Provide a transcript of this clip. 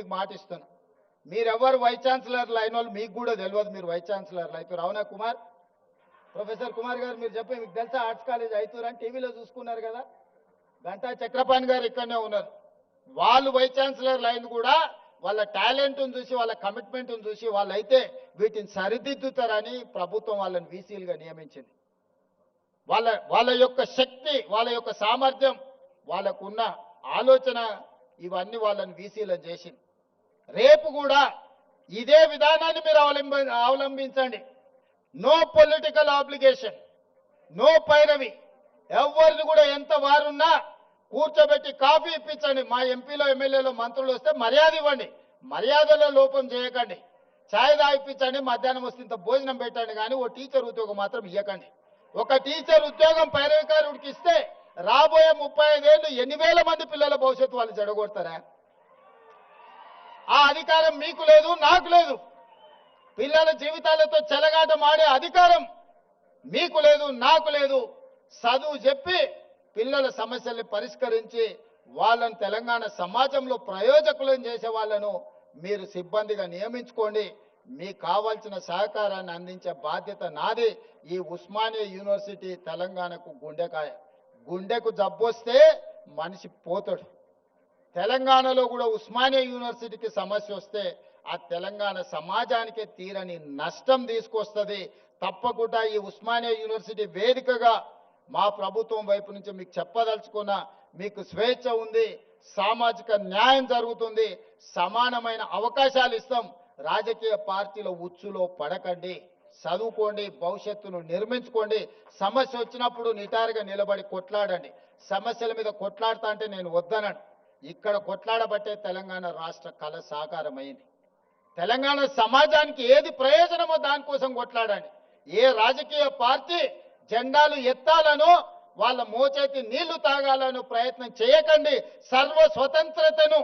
మీకు మాట ఇస్తున్నా, మీరెవరు వైస్ ఛాన్సలర్లు అయిన వాళ్ళు మీకు కూడా తెలియదు, మీరు వైస్ ఛాన్సలర్లు అవుతారు. అవునా కుమార్, ప్రొఫెసర్ కుమార్ గారు మీరు చెప్పి, మీకు తెలుసా ఆర్ట్స్ కాలేజ్ అవుతారని టీవీలో చూసుకున్నారు కదా. గంటా చక్రపాణి గారు ఇక్కడనే ఉన్నారు, వాళ్ళు వైస్ ఛాన్సలర్లు అయింది కూడా వాళ్ళ టాలెంట్ను చూసి వాళ్ళ కమిట్మెంట్ను చూసి వాళ్ళైతే వీటిని సరిదిద్దుతారని ప్రభుత్వం వాళ్ళని వీసీలుగా నియమించింది. వాళ్ళ యొక్క శక్తి, వాళ్ళ యొక్క సామర్థ్యం, వాళ్ళకున్న ఆలోచన ఇవన్నీ వాళ్ళని వీసీలను చేసింది. రేపు కూడా ఇదే విధానాన్ని మీరు అవలంబించండి. నో పొలిటికల్ ఆబ్లిగేషన్, నో పైరవి. ఎవరిది కూడా ఎంత వారున్నా కూర్చోబెట్టి కాఫీ ఇప్పించండి. మా ఎంపీలో ఎమ్మెల్యేలో మంత్రులు వస్తే మర్యాద ఇవ్వండి, మర్యాదలో లోపం చేయకండి. ఛాయ్ తాగిపించండి, మధ్యాహ్నం వస్తే ఇంత భోజనం పెట్టండి, కానీ ఓ టీచర్ ఉద్యోగం మాత్రం ఇవ్వకండి. ఒక టీచర్ ఉద్యోగం పైరవికారుడికి ఇస్తే రాబోయే 35 ఏళ్ళు 8,000 మంది పిల్లల భవిష్యత్తు వాళ్ళు చెడగొడతారా? ఆ అధికారం మీకు లేదు, నాకు లేదు. పిల్లల జీవితాలతో చెలగాటం ఆడే అధికారం మీకు లేదు, నాకు లేదు. చదువు చెప్పి పిల్లల సమస్యల్ని పరిష్కరించి వాళ్ళని తెలంగాణ సమాజంలో ప్రయోజకులను చేసే వాళ్ళను మీరు సిబ్బందిగా నియమించుకోండి. మీకు కావాల్సిన సహకారాన్ని అందించే బాధ్యత నాది. ఈ ఉస్మానియా యూనివర్సిటీ తెలంగాణకు గుండెకాయ. గుండెకు జబ్బొస్తే మనిషి పోతాడు. తెలంగాణలో కూడా ఉస్మానియా యూనివర్సిటీకి సమస్య వస్తే ఆ తెలంగాణ సమాజానికే తీరని నష్టం తీసుకొస్తుంది. తప్పకుండా ఈ ఉస్మానియా యూనివర్సిటీ వేదికగా మా ప్రభుత్వం వైపు నుంచి మీకు చెప్పదలుచుకున్న, మీకు స్వేచ్ఛ ఉంది, సామాజిక న్యాయం జరుగుతుంది, సమానమైన అవకాశాలు ఇస్తాం. రాజకీయ పార్టీల ఉచ్చులో పడకండి, చదువుకోండి, భవిష్యత్తును నిర్మించుకోండి. సమస్య వచ్చినప్పుడు నిటారుగా నిలబడి కొట్లాడండి. సమస్యల మీద కొట్లాడుతా అంటే నేను వద్దనను. ఇక్కడ కొట్లాడబట్టే తెలంగాణ రాష్ట్ర కళ సాకారమైంది. తెలంగాణ సమాజానికి ఏది ప్రయోజనమో దానికోసం కొట్లాడండి. ఏ రాజకీయ పార్టీ జెండాలు ఎత్తాలనో వాళ్ళ మోచేతి నీళ్లు తాగాలనో ప్రయత్నం చేయకండి. సర్వ స్వతంత్రతను